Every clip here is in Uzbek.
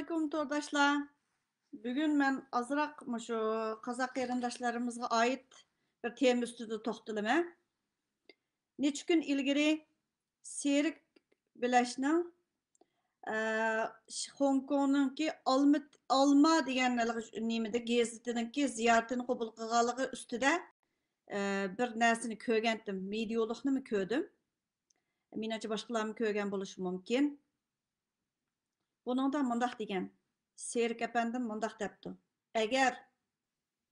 Assalamualaikum tordaşlar. Bugün ben azırak şu Kazak yerindaşlarımızga ait bir tema üstüde toxtalama. Neç gün ilgiri Serik Bileş'nin Hong Kong'nunki Alma degan nimede gezitininki ziyaretini qabul qilganligi ustida bir narsani ko'rgandim. Videolukni ko'rdim. Menimcha boshqalarni ko'rgan bo'lishi mumkin. Buningda mundaq degan. Serik efendim mundaq debdi. Agar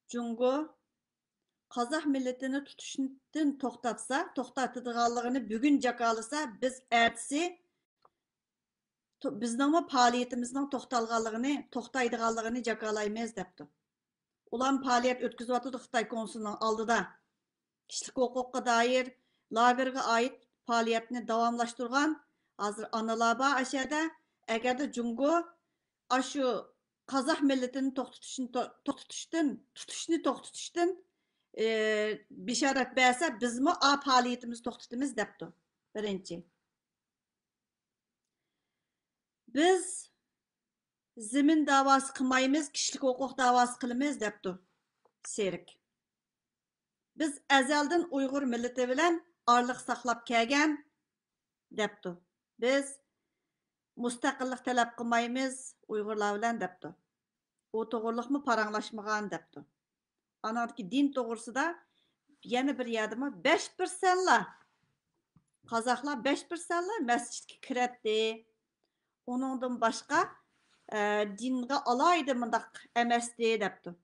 Jungo Kazak milletini tutuşundan to'xtatadiganligini bugun jakalasa, biz ertesi bizning faoliyatimizning to'xtaydiganligini jakalaymiz debdi. Ular faoliyat o'tkazyotdi Xitoy konsulining oldida. Kishilik huquqqa doir lagerga oid faoliyatni davomlashtirgan hozir analaba ashada agarda Jungo ashu Kazak milletini tutishni bisharat bersa, bizmi faoliyatimizni to'xtatamiz debdi. Birinchi. Biz zemin davası qilmaymiz, kishilik huquq davası qilamiz debdi Serik. Biz azaldan Uyg'ur millati bilan orliq saqlab kelgan debdi. Biz mustaqillik talab qilmaymiz Uyg'urlar bilan debdi. O to'g'riliqmi paranglashmagan debdi. Anadaki din to'g'risida yana bir yerdimi 5%lar Qozaqlar 5%lar masjidga kiratdi. Onundan başqa dinga alaydı mındaq emasdi debdi.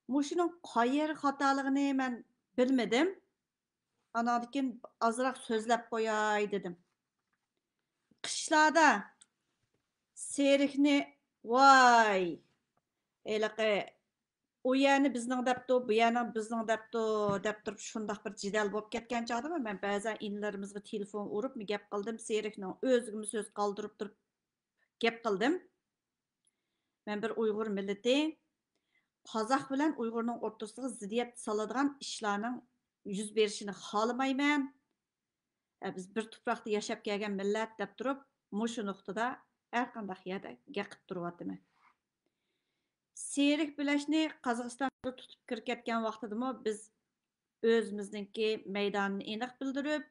Muşunun qayer xataligini men bilmedim. Anadikin azraq sözlep qo'yay dedim. Qishlarda Serikni vay eliqi o yerni bizning debdi, bu yerni bizning debdi deb turib shundaq bir jidal bo'lib ketgan chog'da men ba'zan inlarimizga telefon urib gap qildim. Serikning o'zigimi so'z qoldirib turib gap qildim. Men bir Uyg'ur millati Qozaq bilan Uyg'urning o'rtasiga ziddiyat soladigan ishlarning yuz berishini xohlamayman. Biz bir tuproqda yashab kelgan millat deb turib, mushu nuqtada har qanday yerda gaqib turyapman. Serik Bileşni Qozog'istonda tutib kirib ketgan vaqtidami biz o'zimizningki maydonni aniq bildirib,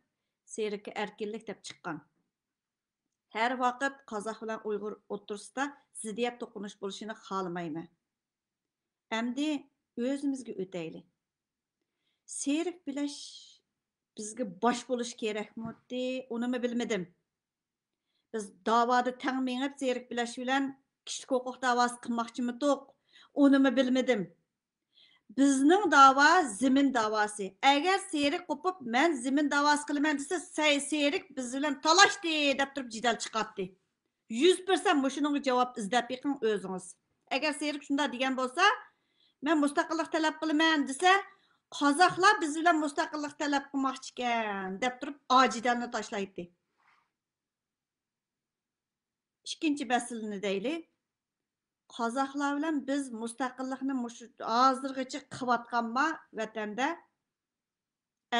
Serikka erkinlik deb chiqqan. Her vaqt Qozoq bilan Uyg'ur o'rtasida ziddiyat to'qinish bo'lishini xohlamayman. Endi o'zimizga o'tayli. Serik Bileş bizga bosh bo'lish kerakmi? Uni bilmadim. Biz davoda tang mengib Serik Bileş bilan kishilik huquq davosi qilmoqchimiz? Uni bilmadim. Bizning davo zemin davosi. Agar Serik qo'pib men zemin davosi qilaman desa, Serik biz bilan talashdi deb turib jidal chiqardi. 100% mushuning javob izlab yiqing o'zingiz. Agar Serik shunda degan bo'lsa, men mustaqillik talab qilaman desa, Qozoqlar biz bilan mustaqillik talab qilmoqchi ekan deb turib ojidalni tashlaydi. Ikkinchi baslini deyli. Qozoqlar bilan biz mustaqillikni hozirgacha qilayotganma vatanda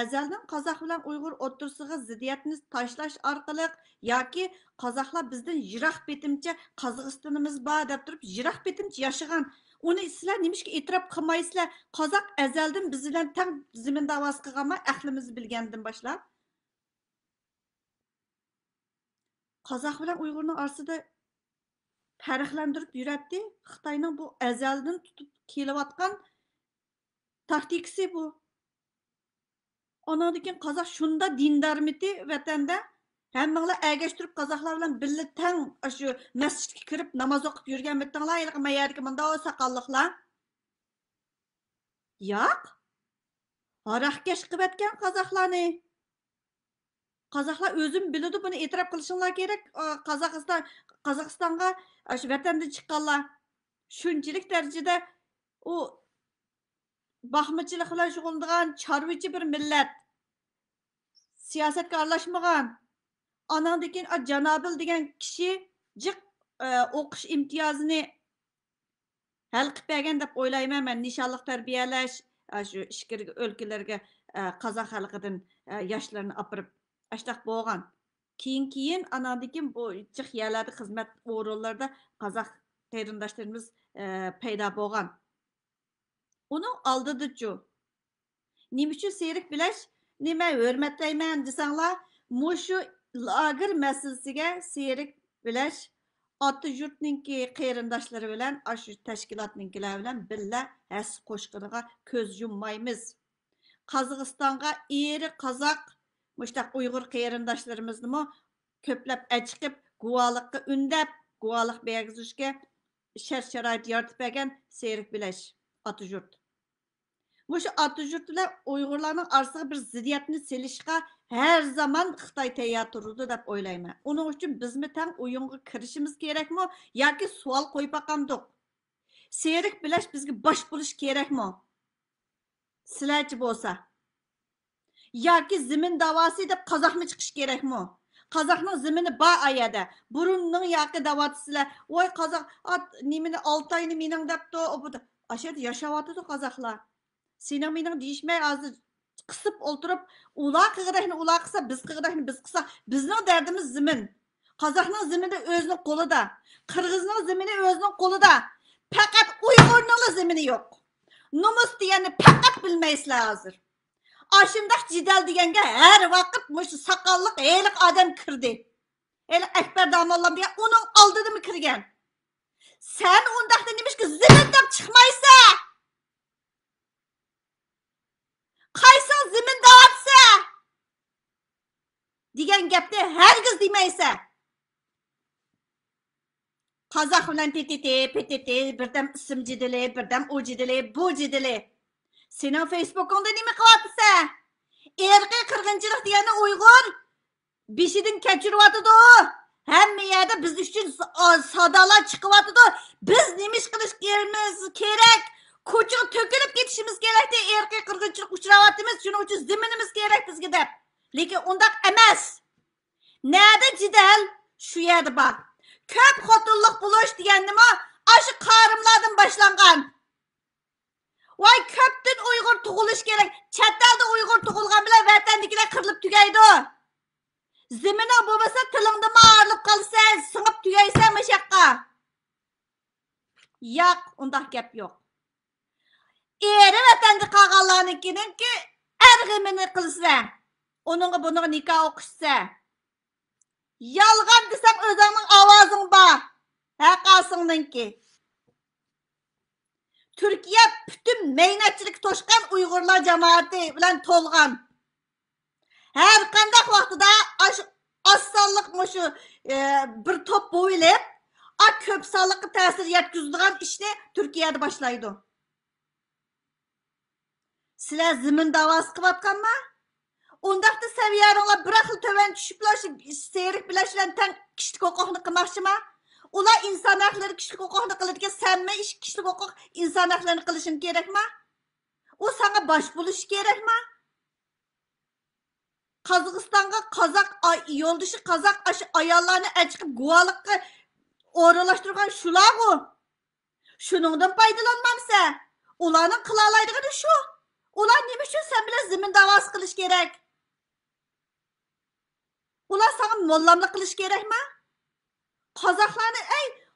azaldan Qozoq bilan Uyg'ur o'rtasiga ziddiyatni tashlash orqali yoki Qozoqlar bizdan yiroq betimcha Qozog'istonimiz bor deb turib yiroq betimcha yashagan. Uni sizlar nimishga e'tirof qilmaysizlar? Qozoq azaldan biz bilan tang zemin davosi qilganma, aqlimizni bilgandan boshlab. Qozoq bilan Uyg'urning orasida farqlantirib yuratdi. Xitoyning bu azaldan tutib kelayotgan taktikasi bu. Ondan Qozoq shunda dindarmiti vatanda hammanglar agashtirib Qozoqlar bilan birga tang shu masjidga kirib namoz o'qib yurgan bitinglar, ilq mayardagi munda saqalliqlar. Yo'q. Haraqkash qilayotgan Qozoqlarni. Qozoqlar o'zim biladi, buni e'tirof qilishinglar kerak. Qozog'istonga shu vatandan chiqqanlar shunchalik darajada u baxmachilik bilan shug'ullangan chorvachi bir millat. Siyosatga aralashmagan. Anandan keyin Janobil degan kishi jiq o'qish imtiyozini hal qilib bergan deb o'ylayman men. Nishonliq tarbiyalash shu ichki o'lkalarga Qozoq xalqidan yoshlarni opirib ashtaq bo'lgan Keyin anandan bu jiq yerlerde xizmat o'rinlarida qozoq qarindoshlarimiz paydo bo'lgan. Uning oldida-chu. Nima uchun serik bilash, nima hurmatlayman desanglar, mushu lager masalasiga serik bilash ota yurtninki qarindoshlari bilan shu tashkilotninkilar bilan billa has qo'shqiniga ko'z yummaymiz. Qozog'istonga eri qozoq mushtaq Uyg'ur qarindoshlarimizni ko'plab achiqib guvohlikqa undab guvohlik bergizishga shart-sharoit yaratib bergan serik bilash ota yurt. Mushu ota yurt bilan Uyg'urlarning orasiga bir ziddiyatni selishga har zaman Xitoy tayyor turdi deb o'ylayman. Uning uchun bizmi tang o'yinga kirishimiz kerakmi yoki savol qo'yib boqamdiq? Serik bilash bizga bosh bo'lish kerakmi? Sizlarchi bo'lsa. Yoki zimin davosi deb qozoqni chiqish kerakmi? Qozoqning zimini bor ayada. Burunning yoki davotisizlar. Voy qozoq, nimani 6 oyni mening debdi, obuda. Ashada yashayotdi qozoqlar. Sening mening deyishmay hozir qisib o'ltirib, ular qig'idakni ular qilsa, biz qig'idakni biz qilsa, bizning dardimiz zimin. Qozoqning zimini o'zining qo'lida. Qirg'izning zimini o'zining qo'lida. Faqat Uyg'urning zimini yo'q. Numus deganni faqat bilmaysizlar hozir. Aşındaq cidal deganga her vaqt mushu saqalliq heliq odam kirdi. Heliq Akbar Damollam degan uning oldida mi kirgan? Sen undaqda nimishki zimin deb chiqmaysa? Qaysi zimin da'vatsa? Degan gapni hargiz demaysa. Qozoq bilan PTT birdam ism jidili, birdam u jidili, bu jidili. Senin Facebook'unda nima qilyapsan? Erkiy qirg'inchilik degani Uyg'ur beshidan kechiryotidi. Hamma yerda biz uchun sadalar chiqyotidi. Biz nima ish qilishimiz kerak? Ko'chaga to'kilib ketishimiz kerakda erkiy qirg'inchilik uchrayapmiz. Shuning uchun ziminimiz kerak bizga deb. Lekin undaq emas. Nerede jidal? Shu yerda bor. Ko'p xotinlik bo'lish degani nima? Shu qarimlardan boshlangan. Vay köptün Uyg'ur tug'ilish kerak. Chet elda Uyg'ur tug'ilgan bilan vatandagilar qirilib tugaydi. Zimini bo'lmasa tilingda ma'rif qolsa, singib tugaysan mashaqqa. Yo'q, undaq gap yo'q. Eri vatanda qolganlarnikininki arg'imini qilsa, uningga buningga nikoh o'qishsa. Yolg'on desam o'zingning ovozing bor. Haqasingninki. Türkiye bütün meynatçılık toşkan Uygurlar cemaati bilen tolgan. Her kandak vaxtıda assallık muşu bir top boylayıp köp sallıkı tesir yetkizdiğen işini Türkiye'de başlaydı. Sizler zimin davası kıvatkan mı? Ondakta seviyeronlar bir akıl töven düşüpler seyrik bileşilen ten kişilik hukukunu kımakçı mı? Ular insan hakları kişilik hukukunu kılırken sen mi iş kişilik hukuk insan haklarını kılışın gerek mi? O sana baş buluş gerek mi? Kazakıstan'a kazak yol dışı kazak ayarlarını açıp guvalıkı oralaştırırken şular o. Şunundan faydalanmamsa. Ulanın kılalaydığı şu. Ulan neymiş şu sen bile zimin davası kılış gerek. Ulan sana mollamlık kılış gerek mi?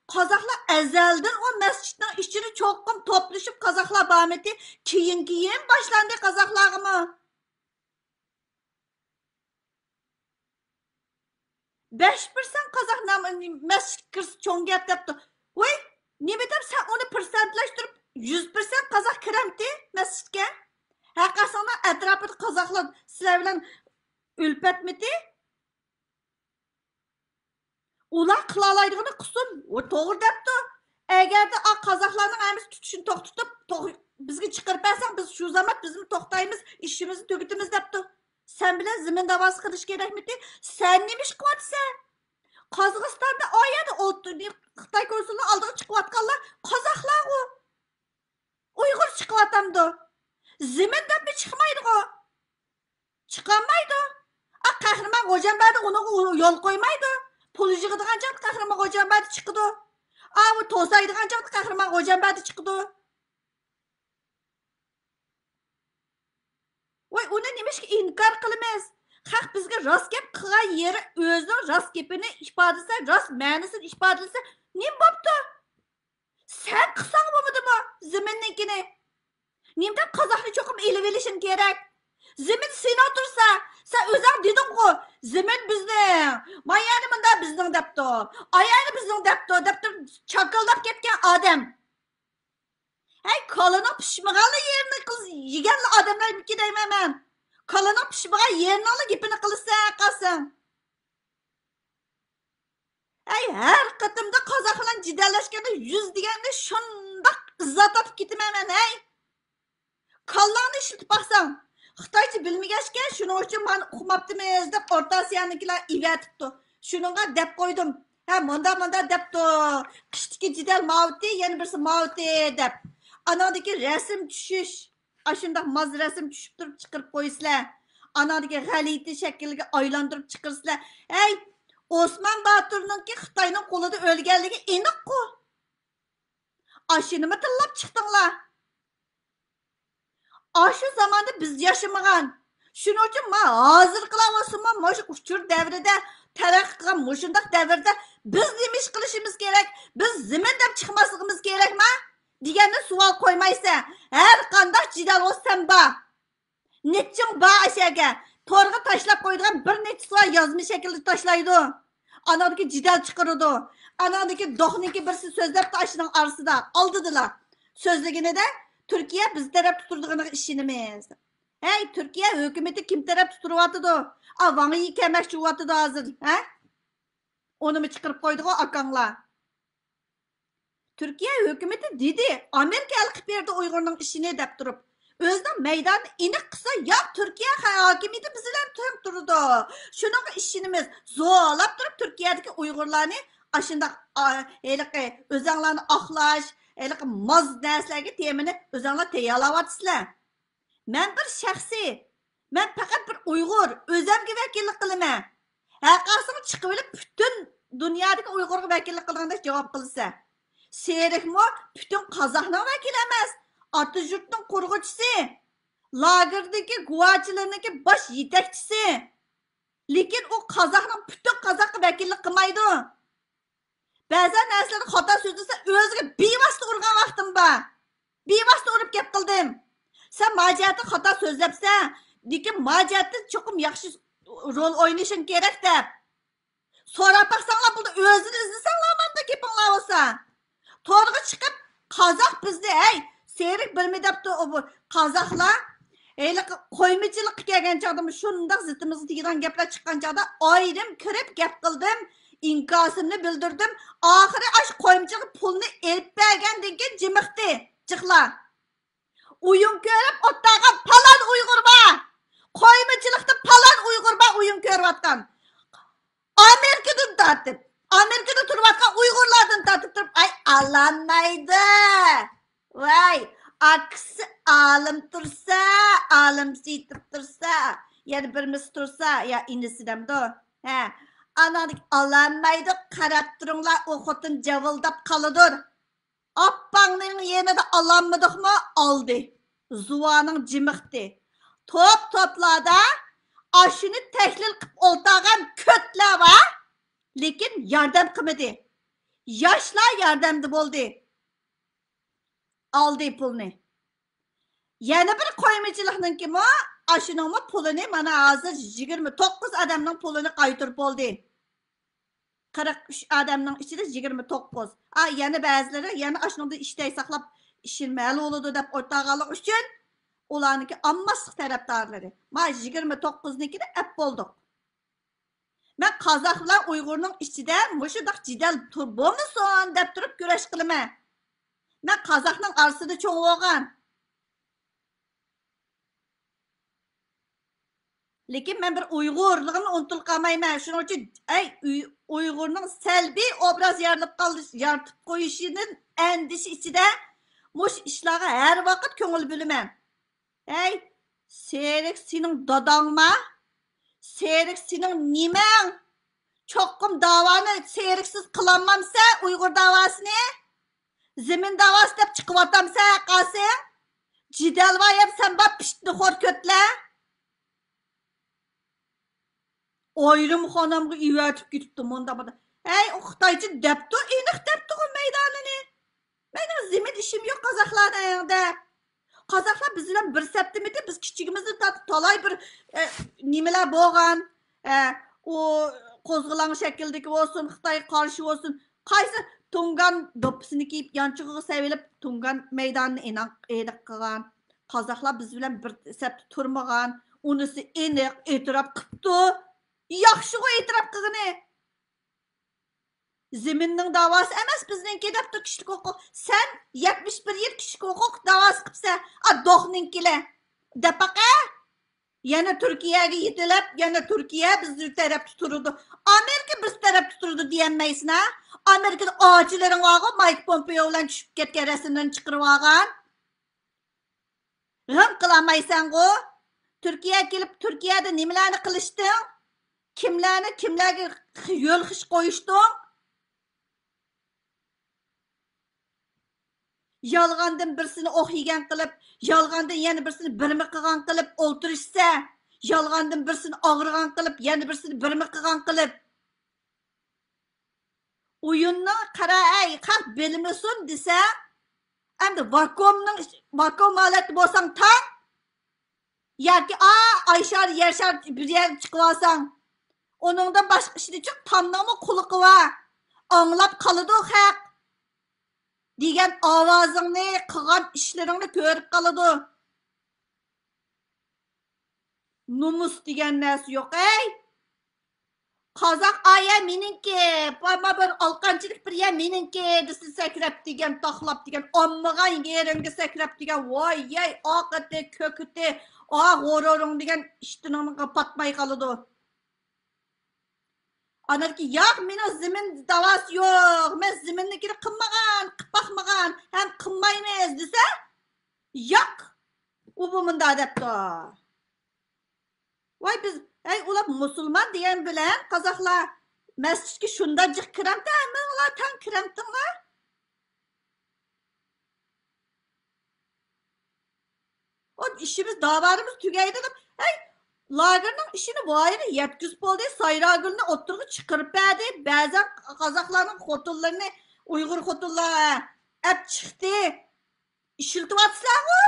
Kazaklar ezelden o mescidin işçini çoğun toplaşıp Kazaklar bahmeti keyin başlandı Kazaklar mı? 5% Kazak mescid kırsı çoğun gap yaptı. Vay, ne bileyim sen onu persentleştirip 100% Kazak kiremdi mescidge? Hakasına etrafı Kazaklar sizlerle ülpetmedi. Ular qilalaydığını qilsin. O to'g'ri debdi. Agarda Qozog'larning aymis tutishini to'xtatib, bizga chiqarib bersan, biz shu zaman bizni to'xtaymiz, ishimizni tugatamiz debdi. Sen bilan zimin davosi qilish kerakmidi? Sen nima ish qilyapsan? Qozog'istonda oyada Xitoy konsulini oldiga chiqayotganlar qozoqlar u. Uyg'ur chiqayotamdi. Zimin deb chiqmaydi u. Chiqolmaydi. Qahramon G'o'janbadi uni yo'l qo'ymaydi. Pul yig'adigan joyda Qahramon G'o'janbadi chiqdi. Bu to'saydigan joyda Qahramon G'o'janbadi chiqdi. Voy, uni nimashga inkor qilamiz? Xalq bizga rost gap qilgan yeri o'zining rost gapini ifodalasa, rost ma'nosini ifodalasa, nima bo'pti? Sen qilsang bo'lmadimi zaminnikini? Nimadan qozoqni cho'qim elib olishing kerak? Zamin seni o'tirsa, sen o'zing deding-ku, zamin bizning. Mayani bunda bizning debdi. Ayani bizning debdi chakaldab ketgan odam. Hey, kolini pishmagan yerini yegan odamlarniki deyman men. Kolini pishmagan yerini gapini qilsa qilsin. Hey, her qatımda qozoq bilan jidallashganda 100 deganda shundoq izzat topib ketaman men, hey. Kollarni ishlatib baqsang, Xitoycha bilmagachga shuning uchun men uqmabdimiz deb O'rta Osiyonikilar ivatibdi. Shuningga deb qo'ydim. Ha, munda debdi. Qishdagi jidal mavti, yana birisi mavti deb. Anadagi rasm tushish, ashundaq maz rasm tushib turib chiqarib qo'ysizlar. Anadagi g'alati shaklga aylantirib chiqarsizlar. Hey, Osman Batur'ningki Xitoyning qo'lida o'lganligi aniq-ku. Ashunimi tillab chiqdinglar? Aşı zamanda biz yaşamagan. Şunun için ben hazır kılavasımman moş uçur devrede terakki kılan moşundaq devrede biz demiş kılışımız gerek. Biz zimin dep çıkmasımız gerek mi? Degende sual koymaysa her kandak cidal olsan ba. Netçin ba aşağı. Torga taşlap koyduğun bir net sual yazmış şekilde taşlaydı. Anadaki cidal çıkarıdı. Anadaki dohniki birisi sözlep taşının arasında aldıdılar. Sözlegine de Türkiye biz taraf tuturduğunu işinimiz. Hey, Türkiye hükümeti kim taraf tuturuvatıdı? Van'ı kemek çuvatıdı hazır. He? Onu mu çıkarıp koyduk o akanla? Türkiye hükümeti dedi. Amerika el verdi Uygur'un işini dep durup. Özden meydan inik kısa ya Türkiye hakimiyeti bizler tüm durdu. Şunun işinimiz zorlap durup Türkiye'deki Uygurlarını aşında özenlerini aklaş, maz derslerge temini özenle teyalavatısılar. Ben bir şahsi, ben fakat bir Uygur, özemge vekillik kılımı. Herkasını çıkıverip bütün dünyadaki Uygur'a vekillik kılığında cevap kılsa. Seyrek mi? Bütün Kazak'ın vekil emez. Atatürk'ün kurgucusu. Lagırdaki guvaçılarındaki baş yetekçisi. Lekin o Kazak'ın bütün Kazak'a vekillik kılmaydı. Bazen neslerini hata sözlüse özüge bivaslı urgan vaktim ba. Bivaslı urup gep kıldım. Sen maciyatı hata sözlepse, lekin maciyatı çokum yaxşı rol oynayışın gerek de. Sonra baksanlar burada özünü izlesenler bana gepinler olsa. Torga çıkıp Kazak bizde hey seyrik bilmi depti o bu Kazaklar koymacılık gelgen çağda şundak zıtımızı tigidan gepler çıkan çağda ayrım kırıp gep kıldım. İnkasımını bildirdim. Ahire aş koymacılık pulunu elip bergen degen cimikti. Çıkla. Uyum görüp ottağa palan Uygur ba. Koymacılıkta palan Uygur ba uyum görüp atkan. Amerika'dan tartıp. Amerika'da turvatkan Uygurlardan tartıp durup ay alanmaydı. Vay aksi alım tursa alım sitip tursa yani birimiz tursa ya indisinden de he anadık alanmaydı karat durunglar o xotun cavıldap kalıdır. Appangның yeni de alanmadık mı aldı. Zuvanın cimikti. Toplada aşını tehlil kıp oltağın kötler var. Lekin yardım kılmadı. Yaşlar yardımcı oldu. Aldı pulunu. Yana bir koymacılıkның kimi aşının mı pulunu bana hazır 29 adamның pulunu qaytırıp oldu. 43 adamның içinde 29. Yani bazıları yani aşınında iştey saklap işilmeli oldu dep ortağalık üçün olanınki ammaslık taraftarları. Ma 29'nikini ep bulduk. Ben Kazaklar Uygur'un içinde muşudak cidal turbo musun dep durup güreş kılıma. Ben Kazak'ın arasında çoğu olgan. Lekin ben bir Uygurluğunu unutul kalmayım. Şunun için Uygur'un selbi obraz yaratıp koyuşunun endişi içinde muş işlara her vakit köngül bölümem. Seyrek senin dadanma, seyrek senin nimen, çokum davanı seyreksiz kılanmamsa Uygur davasını, zemin davası dep çıkıp atamsa kalsın, cidel vayem sen bak piştini hor kötle. Ayrım xonamga ivatib ketibdi munda bunda. Hey, o Xitoycha debdi, aniq debdi o maydonini. Mening zimin ishim yo'q qozoqlarning ayog'ida. Qozoqlar biz bilan bir septimidi, biz kichigimizni talay bir nimalar bo'lgan. O qo'zg'alon shakldagi bo'lsin, Xitoy qarshi bo'lsin. Qaysi Tungan do'ppisini kiyib yanchig'iga sevilib Tungan maydonini aniq qilgan. Qozoqlar biz bilan bir sepda turmagan. Unisi aniq e'tirof qilibdi. Yaxshi e'tirof qilgani. Ziminning davası emas bizninki debdi kişilik hukuk. Sen 71 yil kişilik hukuk davası qilsa, do'xninkilar depaqa yana Turkiyaga yetilib, yana Turkiya bizni tarafda turdi. Amerika biz tarafda turdi deyanmaysan ha? Amerikada ochilaring og'i Mike Pompeo bilan tushib ketgan rasmlarni chiqarib olgan. G'am qilmaysan-ku. Turkiya kelib Turkiyada nimalarni qilishding? Kimlarga yo'l xish qo'yishding? Yalğandan birisini oq yegan qilib, yalğandan yana birisini birmi qilgan qilib o'ltirishsa, yalğandan birisini og'irgan qilib, yana birisini birmi qilgan qilib. O'yinni qara, ay, xalq bilmasin desa, endi vakuum holati bo'lsang tang, yoki Ayshar Yashar bir yer chiqib olsang, uningdan boshqa ishni chiq, tamnami quluqi va anglab qoladi xalq. Degan ovozingni, qilgan ishlaringni ko'rib qoladi. Numus degan narsa yo'q, ey. Qozoq aya meningki, bir olqanchilik bir ya meningki, desa sakrab degan, taxlab degan, ommagan yerimga sakrab degan, voy, yey, oqiti, ko'kiti, g'ororing degan ishtiningga patmay qoladi. Anarki yo'q, mening zimin davası yo'q. Men ziminnikini qilmagan, qilib baxmagan, ham qilmaymiz desa, yo'q. U bu munda debdi. Voy biz, ular musulmon degan bilan qozoqlar masjidga shunda jiq kiramda, menlar tan kiramdinglar. O işimiz, davarımız tugaydi deb, lagerning ishini voyini yetkizib bo'ldi, sayragulni o'tirg'i chiqarib berdi. Ba'zan qozoqlarning xotinlarini Uyg'ur xotinlar ap chiqdi. Ishiltiyotsizlar-ku.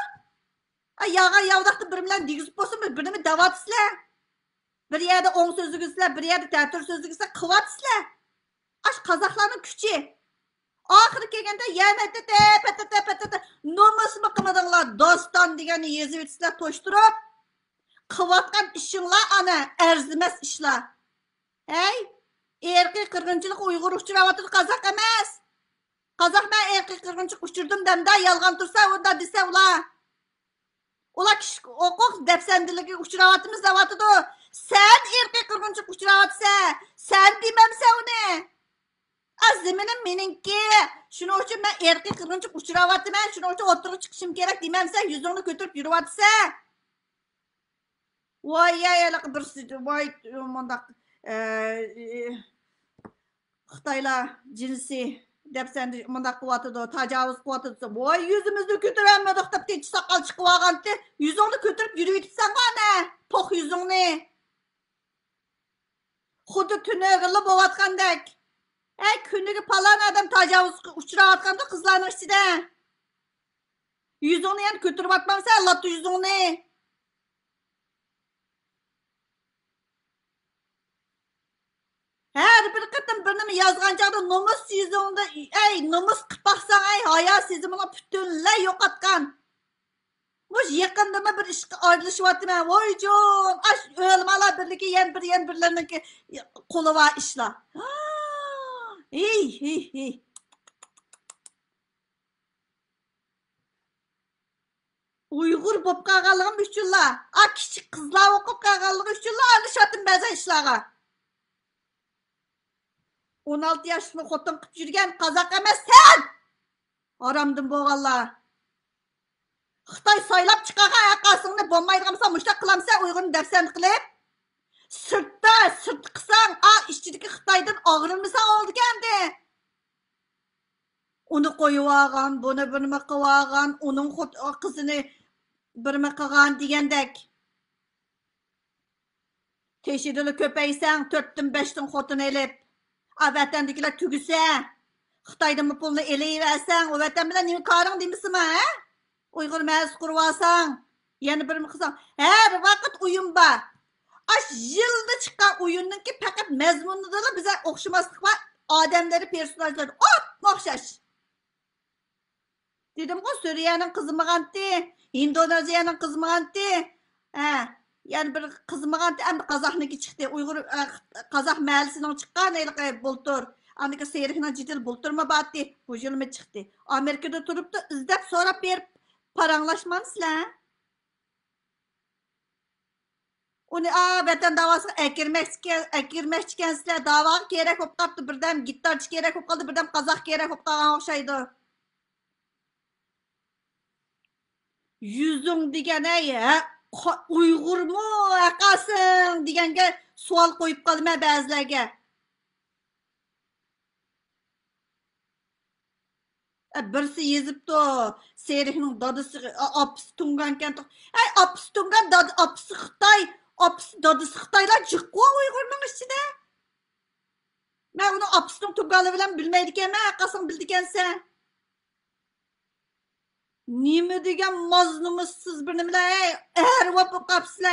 Yog'a yavdaqda bir bilan digizib bo'lsin, birini davatsizlar. Bir yerda o'ng so'zligizlar, bir yerda ta'tir so'zligizlar qivatsizlar. Ash qozoqlarning kuchi. Oxiri kelganda yana patata nomusmi qilmadinglar, doston deganni yezib etisizlar to'shtirib. Qivatgan ishinglar ana arzimas ishlar. Hey, erkiy qirg'inchilik Uyg'ur uchrayotdi, qozoq emas. Qozoq men erkiy qirg'inchilik uchirdim demda, yolg'on tursa, unda desa ular. Ular kishi huquq dafsandiligiga uchrayotimiz deyotdi. Sen erkiy qirg'inchilik uchrayotsa, sen demamsa uni. Azminim meningki. Shuning uchun men erkiy qirg'inchilik uchrayotman, shuning uchun o'tirib chiqishim kerak demamsa, yuzingni ko'tarib yurayotsa. Voy yayaliq bir voy mondaq Xitoylar jinsi debsan mondaq qilyotdi, tajovuz qilyotdi. Voy yuzimizni ko'tarolmadik deb tinch soqol chiqib olganda, yuzingni ko'tarib yuribsan ana, poq yuzingni. Xuddi tunag'ili bo'layotgandek. Kuniga palon odam tajovuzga uchrayotganda qizlarning ichida. Yuzingni ham ko'tarib atmamsan, lattu yuzingni. Her bir qatam birini yozgan chaqda nomus yuzingda, nomus qilib baxsan, hayo sezimini butunlay yo'qotgan. Mush yaqindama bir ishga aralashyapman. Voyjon, ash o'lmalar birligi yan birlarniki qo'li va ishlar. Uyg'ur bo'lib qolganligim uchunlar, kichik qizlar o'qib qolganligi uchunlar aralashyapman ba'zan ishlarga. 16 yaşlı xotin qilib yurgan qozoq emas sen. Aramdan bo'lganlar. Xitoy saylab chiqargan aqasingni bo'lmaydigan bo'lsa, mushta qilamsa, Uyg'urni dafsan qilib, sirt qilsang, ichidagi Xitoydan og'rinmasa oldigandi. Uni qo'yib olgan, buni birma qilib olgan, uning qizini birma qilgan degandek. Teşidili köpeysen 4'tün 5'tin xotun elip. A vatandakilar tügüse. Xitayda mı pulunu eleyiversen o vatan bilen nimi karın demişsin ha? Uygur məhəs qurvasan. Yani bir mi kızsan. Her vakit uyum var. Aş yılda çıkan oyunun ki fakat mezmununda da bize okşamaslık var. Ademleri, personajları. Okşaş. Dedim ki Suriye'nin kızmağantı. Indonezya'nın kızmağantı. He. Yani bir kızmağantı hem de Kazak'nınki çıktı. Uygur Kazak mahallesinin çıkan el bultur. Andaki seyrikine cidil bulturma battı. Bu yıl mı çıktı? Amerika'da durup da izlep sonra bir paranlaşmanızla. Onu vatan davasına ekirmek ikensizler dava gerek olup kaptı birden gitarcı gerek olup kaldı birden Kazak gerek olup kalgan okşaydı. Yüzün degen Uygur mu akasın degenge sual koyup kaldım bazılarga. Birisi yezipti Serih'nin dadısı apısı tunganken apısı tungan dadı apısı Xitay apısı dadısı Xitaylar çıkkı Uygur'un içinde. Ben onu apısının tungalı bilen bilmeydiken ben akasın bildiken sen. Nime degen mazlumsuz birini bile er vapı kapsıla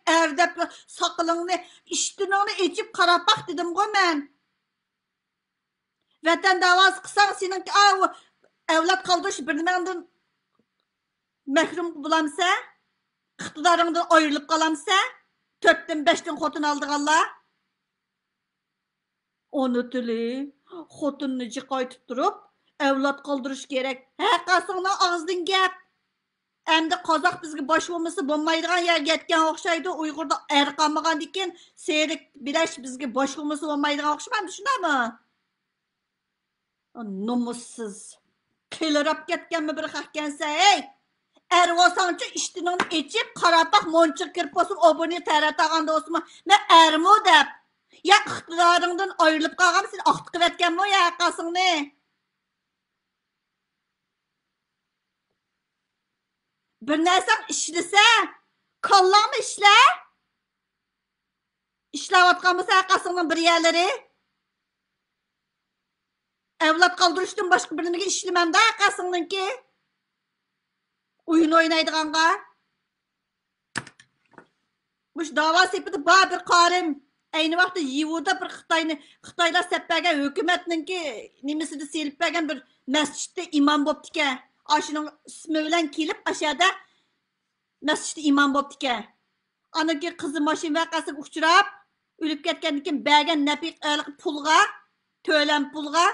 erdep sakılını iştinini içip karapak dedim go men. Vatan davası kısan senin evlat kaldırış birini benden mehrum bulamsa iktidarından ayrılıp kalamsa 4'ten 5'ten xotun aldık Allah. Onu tili xotununu qaytıp durup evlat kaldırış gerek. He kasına ağzın gap. Endi Kazak bizga bosh bo'lmasa bo'lmaydigan yerga yetgan o'xshaydi. Uyg'urda er qolmagan ekan, serik bilash bizga bosh bo'lmasa bo'lmaydigan o'xshamadi, shundaymi? Nomussiz. Qilirab ketganmi bir haqkansa, ey! Er bo'lsangchi ishtiningni ichib, qarapaq monchiq kirib bo'lsin, obuni tarataganda o'sma. Men ermo deb. Ya iqtidoringdan ayrilib qolganmisan, aqtiqib etganmi ya qasingni? Bir narsang ishlasa, kollangni ishla. İşlayotganmisa qasingning bir yerlari. Evlat qaldırışdan başqa bir nimaga ishlamanda qasingninki. Oyun o'ynaydiganga. Mush dava sepida bor bir qarim. Ayni vaqtda Yivuda bir Xitoylar seppagan hukumatninki nimasida selib bergan bir masjidda imom bo'libdi ekan. Ashuning ismi bilan kelib ashada masjidda imom bo'libdi ekan. Anaki qizi mashina vaqasiga uchrab, o'lib ketgandan keyin bergan nafiq pulga, to'lam pulga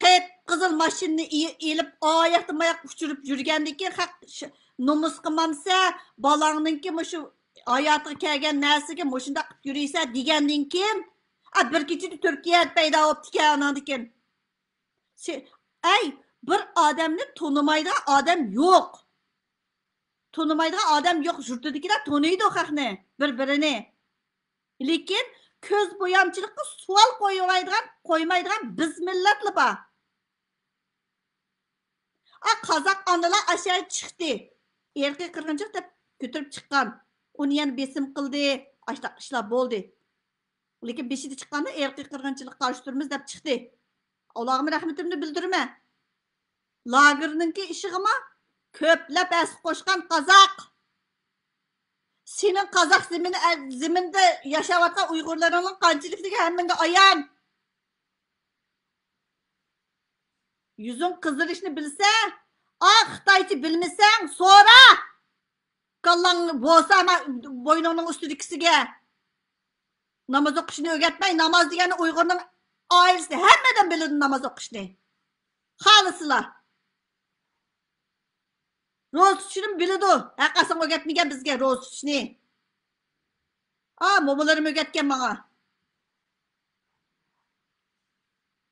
qep qizil mashinani elib oyoqdan oyoq uchirib yurgandan keyin nomus qilmamsa, balangninki mushu hayotiga kelgan narsaga mushunda qilib yuraysan degandan keyin bir kechada Turkiya paydo bo'libdi ekan andan keyin. Ay, bir odamni tonimaydigan odam yo'q. Tonimaydigan odam yo'q. Yurtidagilar toniydi o haqni, bir-birini. Lekin ko'z bo'yamchilikqa savol qo'ymaydigan biz millatli bor. Qozaq onalar aşağı chiqdi. Erki qirg'inchilik deb ko'tarib chiqqan. Uni yana besim qildi. Ashta ishlar bo'ldi. Lekin beshida chiqqanda erki qirg'inchilik qarshi turmiz deb chiqdi. Allohga rahmatimni bildiraman. Lagerninki ishig'imi ko'plab as qo'shgan Qozaq. Senin Kazak zeminde yaşayotgan Uygurlarning qanchalikligi hammaga ayon. Yüzün qizilishni bilsa, Xitoycha bilmasang, so'ra. Kallang bo'lsa ama bo'ynining ustidagisiga namoz o'qishni o'rgatmay, namoz degani Uyg'urning oilasi hammadan biladi namoz o'qishni. Xolislar. Ro'z tutishni biladi. Haqqasini o'rgatmagan bizga ro'z tutishni. Mo'malarim o'rgatgan menga.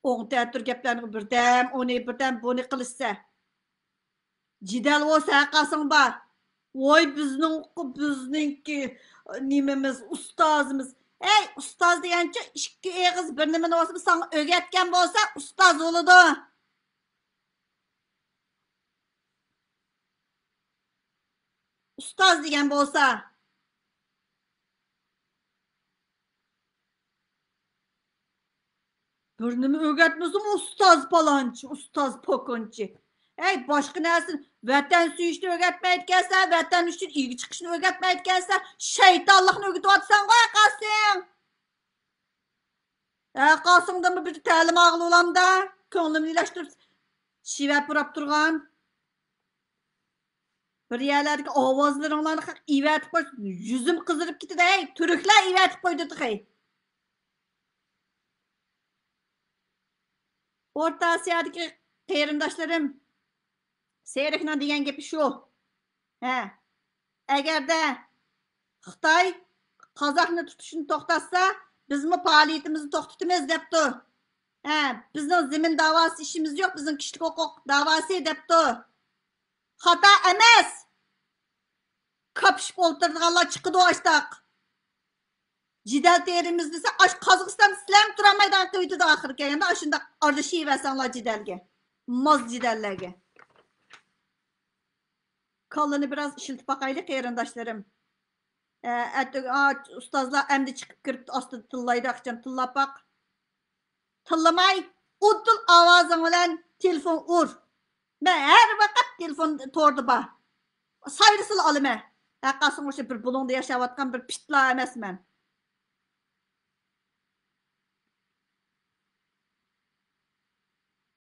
O'ng ta'tir gaplarni birdan, uni birdan buni qilishsa. Jidal bo'lsa haqqasing bor. Voy bizningki nimamiz, ustozimiz. Ey, ustoz degancha ikki og'iz bir nimani olsa sana o'rgatgan bo'lsa, ustoz bo'ladi. Ustoz degan bo'lsa Bir nima o'rgatmasin ustoz palonchi, ustoz pokonchi. Ey, boshqa narsani vatan suyishni o'rgatmayotgansan, vatan uchun ilgi chiqishni o'rgatmayotgansan, shaytonlikni o'rgatyapsan qo'y Qosim. Qosimdan bir ta'lim og'li olamda, ko'nglimni ilashtirib shivab burab turgan. Bir yerlerdeki ovozlaringlarni ivatib qo'y, yuzim qizirib ketdi. Ey, turklar ivatib qo'ydi. O'rta Osiyodagi qarindoshlarim, Serikning degan gapi shu. Agarda Xitoy Qozoqni tutishni to'xtatsa, bizmi faoliyatimizni to'xtatamiz debdi. Bizning zamin da'vosi ishimiz yo'q, bizning kishilik huquq da'vosi debdi. Xato emas. Kapışıp o'ltirganlar chiqidi oshtoq. Jidal terimiz desa, Qozog'iston sizlar turamaydan qo'ydi oxirgi endi shunda aralashib jidalga. Moz jidallarga. Kollani biraz ishiltib baqaylik qarindoshlarim. Ustozlar endi chiqib kirib ostida tillaydi, aqcham tillab baq. Tillamay, udul ovozing bilan telefon ur. Men har vaqt telefon to'rda bor. Sayrısıl olaman. Haqqasın o'sha bir bulungda yashayotgan bir pitlar emasman.